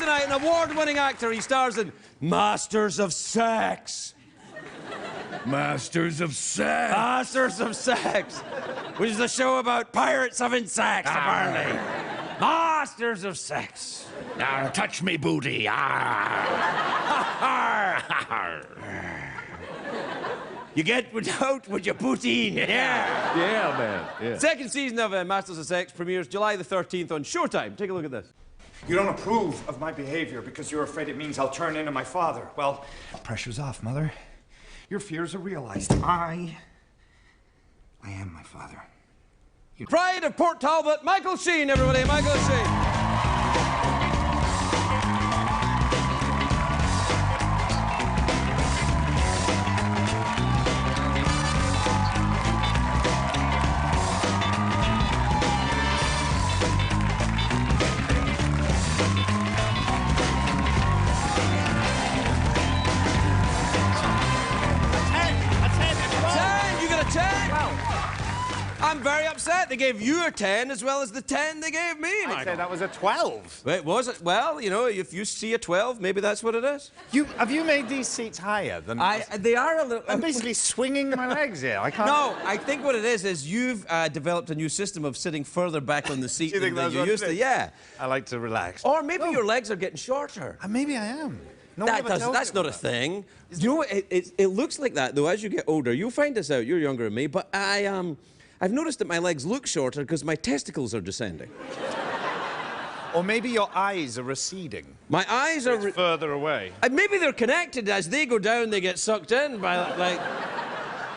tonight, an award-winning actor. He stars in Masters of Sex. Masters of Sex. Masters of Sex, which is a show about pirates having sex, apparently. Masters of Sex. Touch me booty. You get without with your booty. Yeah. Yeah, man. Yeah. Second season of Masters of Sex premieres July the 13th on Showtime. Take a look at this. You don't approve of my behavior because you're afraid it means I'll turn into my father. Well, pressure's off, Mother. Your fears are realized. I am my father. Pride of Port Talbot, Michael Sheen, everybody. Michael Sheen. I'm very upset. They gave you a 10 as well as the 10 they gave me, Michael. I'd say that was a 12. Wait, was it? Well, you know, if you see a 12, maybe that's what it is. Have you made these seats higher than... They are a little... I'm basically swinging my legs here. I can't... No, I think what it is you've developed a new system of sitting further back on the seat Do you think than that's you what used it to. is? Yeah. I like to relax. Or maybe your legs are getting shorter. Maybe I am. That's not a thing. You know what? It looks like that, though, as you get older. You'll find this out. You're younger than me, but I've noticed that my legs look shorter because my testicles are descending. Or maybe your eyes are receding. My eyes are... further away. Maybe they're connected. As they go down, they get sucked in by, like...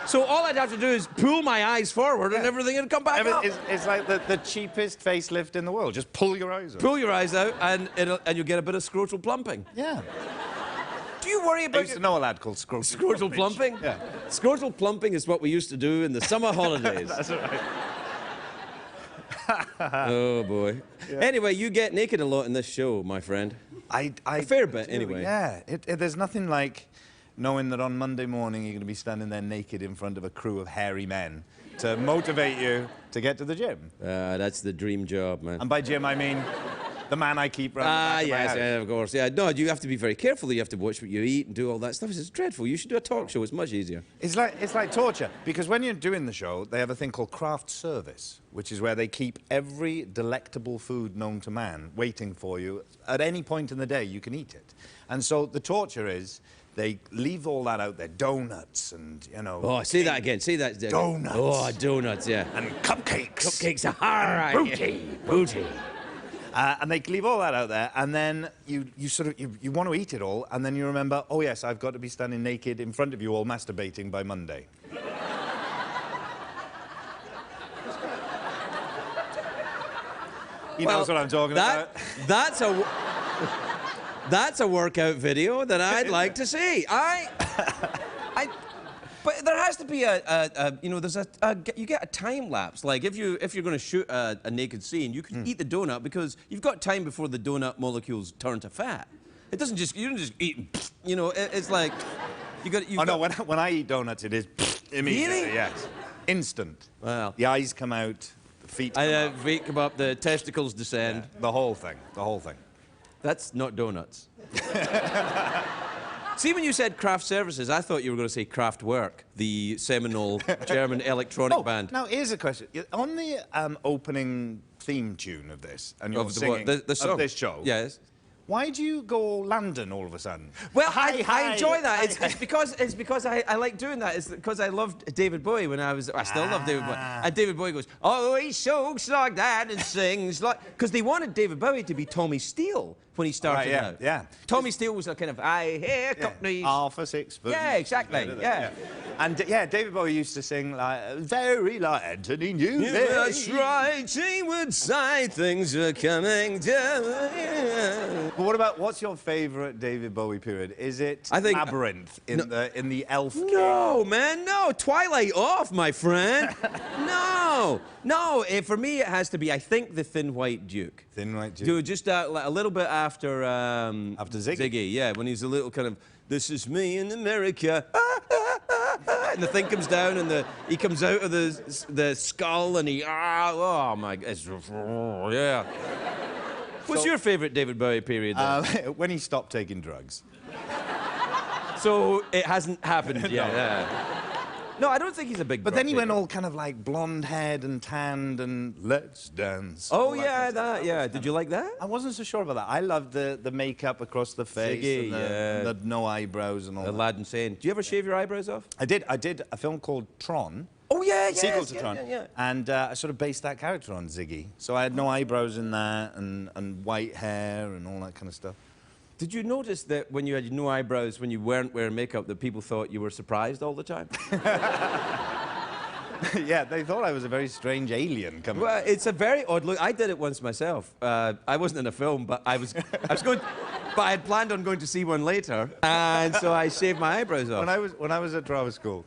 So all I'd have to do is pull my eyes forward and everything would come back up. It's like the cheapest facelift in the world. Just pull your eyes out. Pull your eyes out and you'll get a bit of scrotal plumping. Yeah. Do you worry about... I used to know a lad called Scrotal plumping? Yeah. Scrotal plumping is what we used to do in the summer holidays. That's right. Oh, boy. Yeah. Anyway, you get naked a lot in this show, my friend. A fair bit, anyway. Yeah. There's nothing like knowing that on Monday morning you're going to be standing there naked in front of a crew of hairy men to motivate you to get to the gym. That's the dream job, man. And by gym, I mean... the man I keep running. Yes, yeah, of course. Yeah, no, you have to be very careful. You have to watch what you eat and do all that stuff. It's dreadful. You should do a talk show. It's much easier. It's like torture, because when you're doing the show, they have a thing called craft service, which is where they keep every delectable food known to man waiting for you. At any point in the day, you can eat it. And so the torture is they leave all that out there, donuts and, you know... Oh, say that again. Say that again. Donuts. Oh, donuts, yeah. And cupcakes. Cupcakes, all right. Booty. And they leave all that out there, and then you want to eat it all, and then you remember, oh yes, I've got to be standing naked in front of you all masturbating by Monday. He knows what I'm talking about. That's a workout video that I'd like to see. But there has to be you know, you get a time lapse. Like if you're going to shoot a naked scene, you can eat the donut because you've got time before the donut molecules turn to fat. It doesn't just, you don't just eat, you know, it's like, no, when I eat donuts, it is immediately, really? yes. Instant. Well. The eyes come out, the feet come up. Feet come up, the testicles descend. Yeah, the whole thing, the whole thing. That's not donuts. See, when you said craft services, I thought you were going to say Kraftwerk, the seminal German electronic band. Now, here's a question. On the opening theme tune of this, and you're singing the song of this show, yes. Why do you go London all of a sudden? Well, I enjoy that. It's because I like doing that. It's because I loved David Bowie when I still love David Bowie. And David Bowie goes, oh, he talks like that and sings like... Because they wanted David Bowie to be Tommy Steele when he started out. Yeah. Tommy Steele was a kind of, I hear companies... Half a sixpence. Yeah, exactly, yeah. And, David Bowie used to sing, like, very like Anthony Newley. Yeah, that's right, he would say things are coming down. But what's your favourite David Bowie period? Is it Labyrinth in the elf king? No, man, no. Twilight off, my friend. No. For me, it has to be, I think, the Thin White Duke. Thin White Duke. Dude, just a little bit after... after Ziggy? Yeah, when he's a little kind of, this is me in America. And the thing comes down and he comes out of the skull and he... oh, my... yeah. What's your favourite David Bowie period, then? When he stopped taking drugs. So it hasn't happened yet. Yeah. No, I don't think he's a big. But then he went all kind of like blonde-haired and tanned and let's dance. Oh yeah, that. Yeah. Did you like that? I wasn't so sure about that. I loved the makeup across the face, Ziggy, and the no eyebrows and all that. Aladdin Sane. Do you ever shave your eyebrows off? I did a film called Tron. Oh yeah, yeah. Sequel to Tron. Yeah. And I sort of based that character on Ziggy. So I had no eyebrows in that and white hair and all that kind of stuff. Did you notice that when you had no eyebrows, when you weren't wearing makeup, that people thought you were surprised all the time? Yeah, they thought I was a very strange alien coming. Well, it's a very odd look. I did it once myself. I wasn't in a film, but I was going. But I had planned on going to see one later, and so I shaved my eyebrows off. When I was at drama school,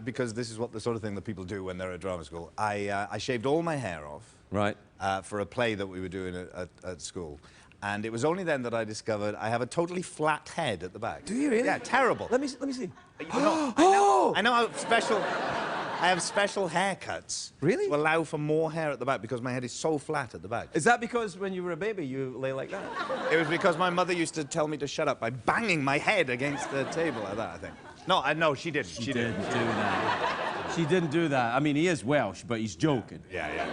because this is what the sort of thing that people do when they're at drama school, I shaved all my hair off. Right. For a play that we were doing at school. And it was only then that I discovered I have a totally flat head at the back. Do you really? Yeah, terrible. Let me see. I know how special. I have special haircuts. Really? To allow for more hair at the back because my head is so flat at the back. Is that because when you were a baby you lay like that? It was because my mother used to tell me to shut up by banging my head against the table like that, I think. No, she didn't. She didn't do that. She didn't do that. I mean, he is Welsh, but he's joking. Yeah.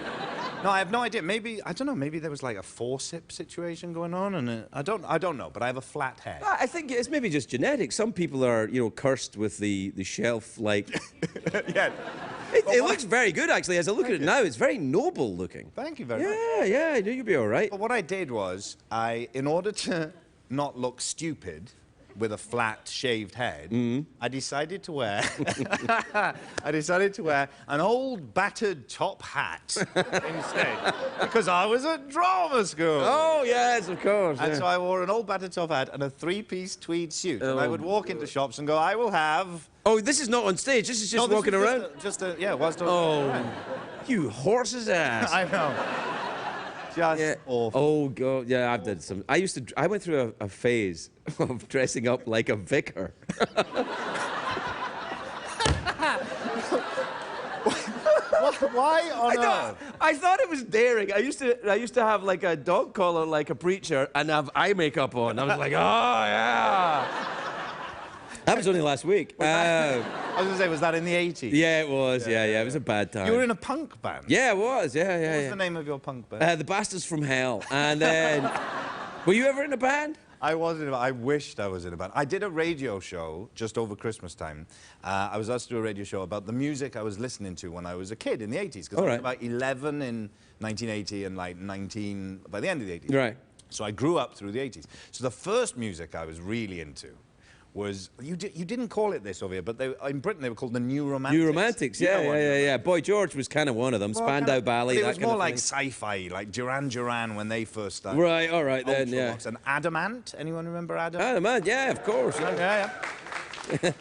No, I have no idea. Maybe, I don't know, maybe there was like a forceps situation going on, and I don't know, but I have a flat head. I think it's maybe just genetic. Some people are, cursed with the shelf-like... Yeah. It looks very good, actually. As I look at it now, it's very noble looking. Thank you very much. Yeah, I knew you'd be all right. But what I did was, in order to not look stupid with a flat, shaved head, I decided to wear an old battered top hat instead, because I was at drama school. Oh yes, of course. And so I wore an old battered top hat and a three-piece tweed suit, and I would walk into shops and go, "I will have." Oh, this is not on stage. This is just walking around. Whilst Oh, you horse's ass. I know. Just awful. Oh god, yeah, I've done some. I went through a phase of dressing up like a vicar. Why on earth? I thought it was daring. I used to have like a dog collar like a preacher and have eye makeup on. I was like, oh yeah. That was only last week. I was going to say, was that in the 80s? Yeah, it was. Yeah, it was a bad time. You were in a punk band? Yeah, it was. Yeah. What was the name of your punk band? The Bastards from Hell. And then, were you ever in a band? I was in a band. I wished I was in a band. I did a radio show just over Christmas time. I was asked to do a radio show about the music I was listening to when I was a kid in the 80s. Because I was about 11 in 1980 and like 19 by the end of the 80s. Right. So I grew up through the 80s. So the first music I was really into was, you didn't call it this over here, but in Britain they were called the New Romantics. New Romantics, yeah. Boy George was kind of one of them. Well, Spandau Ballet, it was more like sci-fi, like Duran Duran when they first started. Right, all right then, yeah. And Adamant, anyone remember Adamant? Adamant, yeah, of course. Yeah.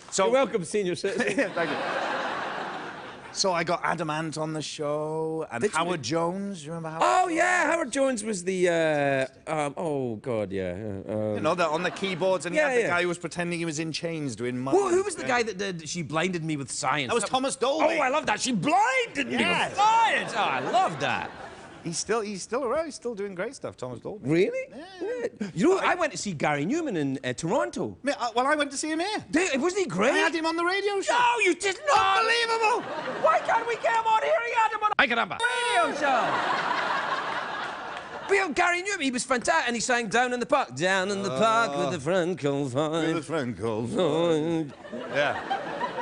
So you're welcome, senior citizen. Thank you. So I got Adamant on the show, and Howard Jones. You remember Howard? Oh yeah, Howard Jones was the. Oh God, yeah. You know, on the keyboards, and he had the guy who was pretending he was in chains doing. Well, who was the guy that did? She blinded me with science. That was Thomas Dolby. Oh, I love that. She blinded me with science. Oh, I love that. He's still around. He's still doing great stuff, Thomas Dolby. Really? Yeah. You know, I went to see Gary Newman in Toronto. Well, I went to see him here. Wasn't he great? I had him on the radio show. No, you did not. Unbelievable. Why can't we get him on here? He had him on the radio show. But Gary Newman, he was fantastic, and he sang Down in the Park. Down in the park with a friend called Vine. With a friend called Vine. Yeah.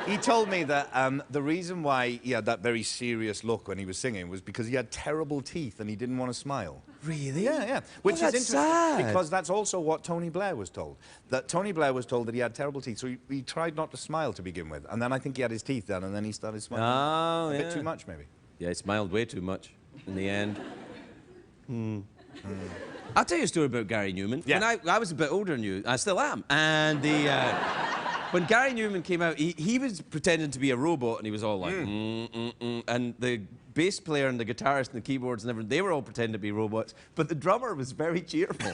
He told me that the reason why he had that very serious look when he was singing was because he had terrible teeth and he didn't want to smile. Really? Yeah. Which is interesting sad. because that's also what Tony Blair was told. That Tony Blair was told that he had terrible teeth, so he tried not to smile to begin with. And then I think he had his teeth done and then he started smiling. Oh, a bit too much, maybe. Yeah, he smiled way too much in the end. I'll tell you a story about Gary Newman. Yeah. When I was a bit older than you, I still am. And when Gary Newman came out, he was pretending to be a robot, and he was all like, and the bass player and the guitarist and the keyboards and everything, they were all pretending to be robots, but the drummer was very cheerful.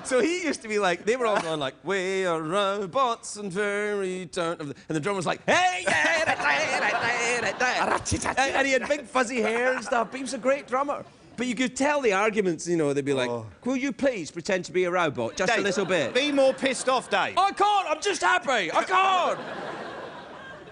So he used to be like, they were all going like, we are robots and very and the drummer was like, hey, yeah, and he had big fuzzy hair and stuff, but he was a great drummer. but you could tell the arguments, you know, they'd be like, will you please pretend to be a robot just a little bit? Be more pissed off, Dave. I can't, I'm just happy, I can't.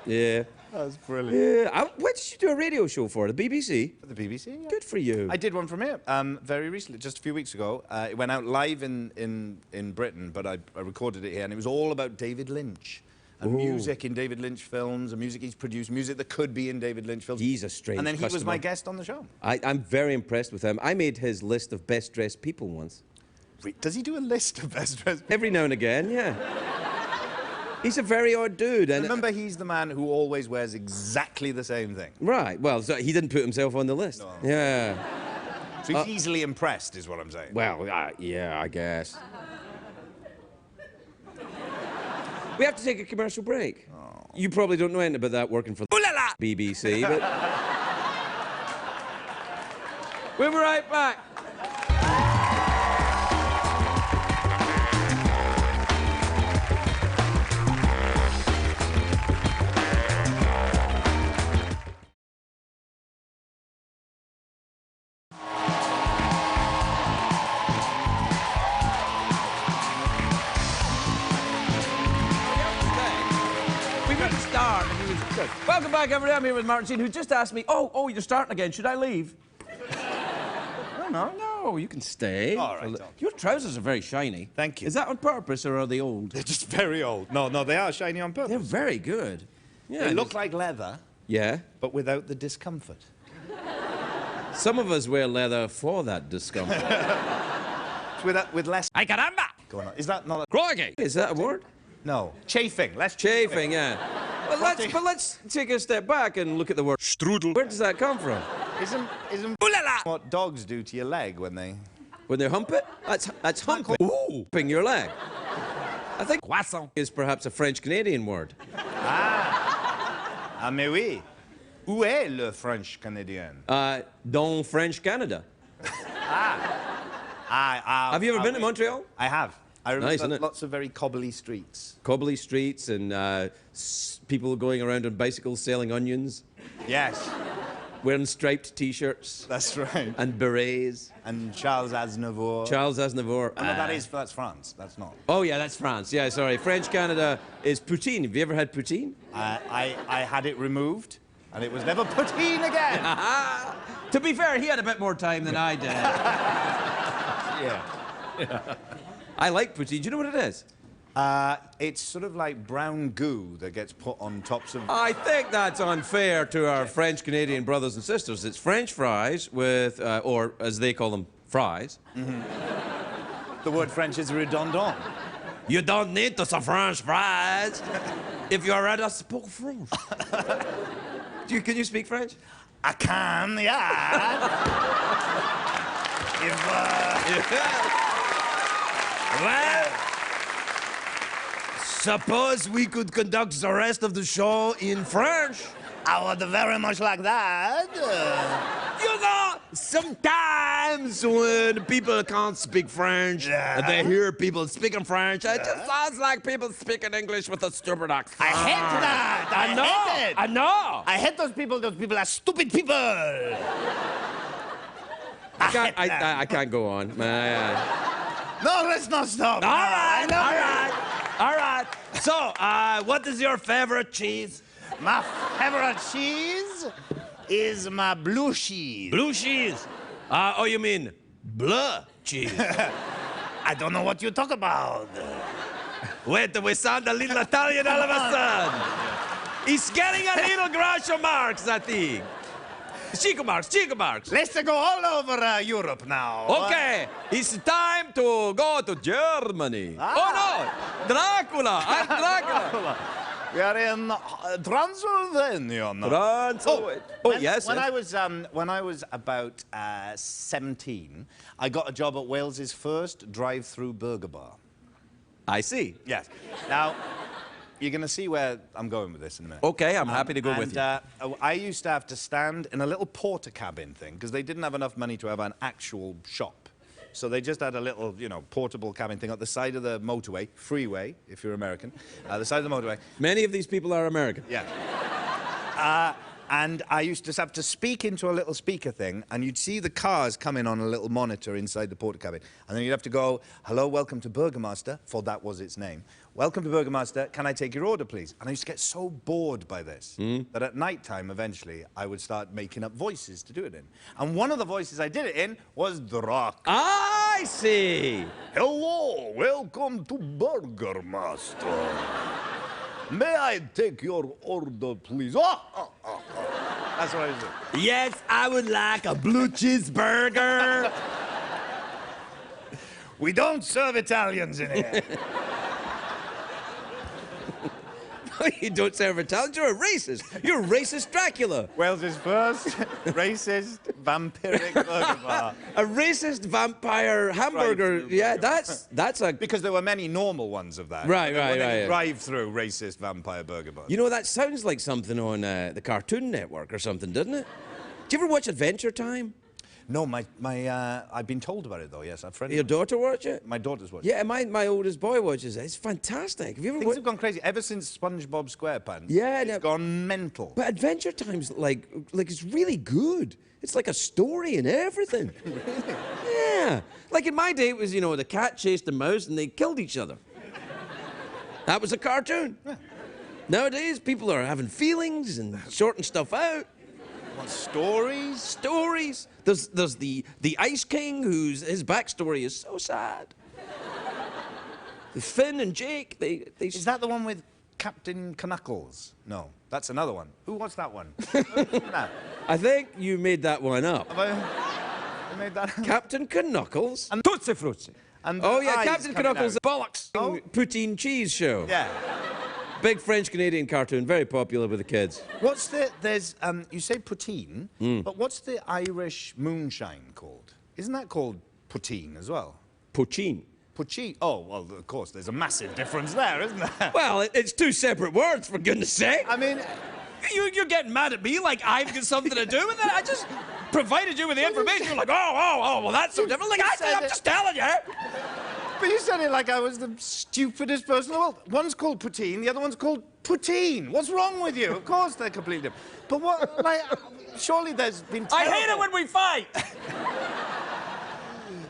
Yeah. That's brilliant. Yeah. Where did you do a radio show for? The BBC? The BBC, yeah. Good for you. I did one from here very recently, just a few weeks ago. It went out live in Britain, but I recorded it here, and it was all about David Lynch. And music in David Lynch films, and music he's produced, music that could be in David Lynch films. He's a strange And then he was customer. my guest on the show. I'm very impressed with him. I made his list of best-dressed people once. Does he do a list of best-dressed people? Every now and again, yeah. He's a very odd dude. And remember, he's the man who always wears exactly the same thing. Right, well, so he didn't put himself on the list. No. Yeah. So he's easily impressed, is what I'm saying. Well, yeah, I guess. We have to take a commercial break. You probably don't know anything about that working for the BBC, but... We'll be right back. Welcome back, everybody. I'm here with Martin Sheen, who just asked me, oh, you're starting again. Should I leave? No, you can stay. All right. Your trousers are very shiny. Thank you. Is that on purpose, or are they old? They're just very old. No, they are shiny on purpose. They're very good. Yeah, They look like leather, yeah. but without the discomfort. Some of us wear leather for that discomfort. With less... Ay, caramba! going on. Is that not a... Crikey! Is that a word? No. Chafing. Less Chafing, yeah. But let's take a step back and look at the word strudel. Where does that come from? Isn't what dogs do to your leg when they... When they hump it? That's humping. Ooh, humping your leg. I think croissant is perhaps a French-Canadian word. Ah, mais oui. Où est le French Canadien? Dans French Canada. Have you ever been to Montreal? I have. I remember Nice, isn't it? lots of very cobbly streets. Cobbly streets and people going around on bicycles selling onions, Yes, wearing striped T-shirts that's right. and berets. And Charles Aznavour. Charles Aznavour. Oh, no, that's France. That's not. Oh, yeah, that's France. Yeah, sorry. French Canada is poutine. Have you ever had poutine? I had it removed, and it was never poutine again. To be fair, he had a bit more time than I did. Yeah. I like poutine. Do you know what it is? It's sort of like brown goo that gets put on tops of... I think that's unfair to our French-Canadian brothers and sisters. It's French fries with, or as they call them, fries. Mm-hmm. The word French is redondant. You don't need to some French fries if you're ready to speak French. Can you speak French? I can, yeah. Well, suppose we could conduct the rest of the show in French. I would very much like that. You know, sometimes when people can't speak French, and they hear people speaking French, it just sounds like people speaking English with a stupid accent. I hate that. I hate it. I know. I hate those people. Those people are stupid people. I can't go on. No, let's not stop. All right. So, what is your favorite cheese? My favorite cheese is my blue cheese. Blue cheese. Oh, you mean bleu cheese? I don't know what you talk about. Wait, we sound a little Italian all of a sudden. He's getting a little Groucho Marx, I think. Chico Marx. Let's go all over Europe now. Okay, it's time to go to Germany. Oh no, Dracula. I'm Dracula. We are in Transylvania now. Yes. When I was about 17, I got a job at Wales's first drive-through burger bar. I see. Yes. Now, you're going to see where I'm going with this in a minute. Okay, I'm happy to go with you. I used to have to stand in a little porter cabin thing because they didn't have enough money to have an actual shop. So they just had a little, portable cabin thing at the side of the motorway, freeway, if you're American, the side of the motorway. Many of these people are American. Yeah. And I used to have to speak into a little speaker thing, and you'd see the cars come in on a little monitor inside the porter cabin. And then you'd have to go, hello, welcome to Burgermaster, for that was its name. Welcome to Burgermaster, can I take your order, please? And I used to get so bored by this that at night time, eventually, I would start making up voices to do it in. And one of the voices I did it in was The Rock. I see. Hello, welcome to Burgermaster. May I take your order, please? That's what I was doing. Yes, I would like a blue cheeseburger. We don't serve Italians in here. You don't serve Italians, you're a racist. You're a racist Dracula. Wales' first racist vampiric burger bar. A racist vampire hamburger. Yeah, that's a... Because there were many normal ones of that. Right. Drive-through racist vampire burger bars. You know, that sounds like something on the Cartoon Network or something, doesn't it? Do you ever watch Adventure Time? No, I've been told about it though. Yes, I've friends. Your daughter watch it? My daughter's watched. Yeah, my oldest boy watches it. It's fantastic. Have you ever? Things have gone crazy ever since SpongeBob SquarePants. Yeah, it's gone mental. But Adventure Time's like it's really good. It's like a story and everything. Really? Yeah. Like in my day, it was the cat chased the mouse and they killed each other. That was a cartoon. Yeah. Nowadays, people are having feelings and sorting stuff out. What, stories? Stories. There's the Ice King, his backstory is so sad. Finn and Jake, they... Is that the one with Captain Knuckles? No, that's another one. Who was that one? That? I think you made that one up. Have I made that up? Captain Knuckles and Tootsie Frutti. And oh yeah, Captain Knuckles, the bollocks poutine cheese show. Yeah. Big French-Canadian cartoon, very popular with the kids. What's you say poutine, but what's the Irish moonshine called? Isn't that called poutine as well? Poutine. Poutine. Oh, well, of course, there's a massive difference there, isn't there? Well, it's two separate words, for goodness sake. I mean... You're getting mad at me like I've got something to do with it. I just provided you with the information. You're like, well, that's so different. Like, I'm just telling you. But you said it like I was the stupidest person in the world. One's called poutine, the other one's called poutine. What's wrong with you? Of course they're completely different. But what, like, surely there's been terrible... I hate it when we fight.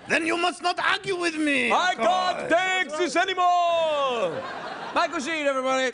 Then you must not argue with me. I can't take this anymore. Michael Sheen, everybody.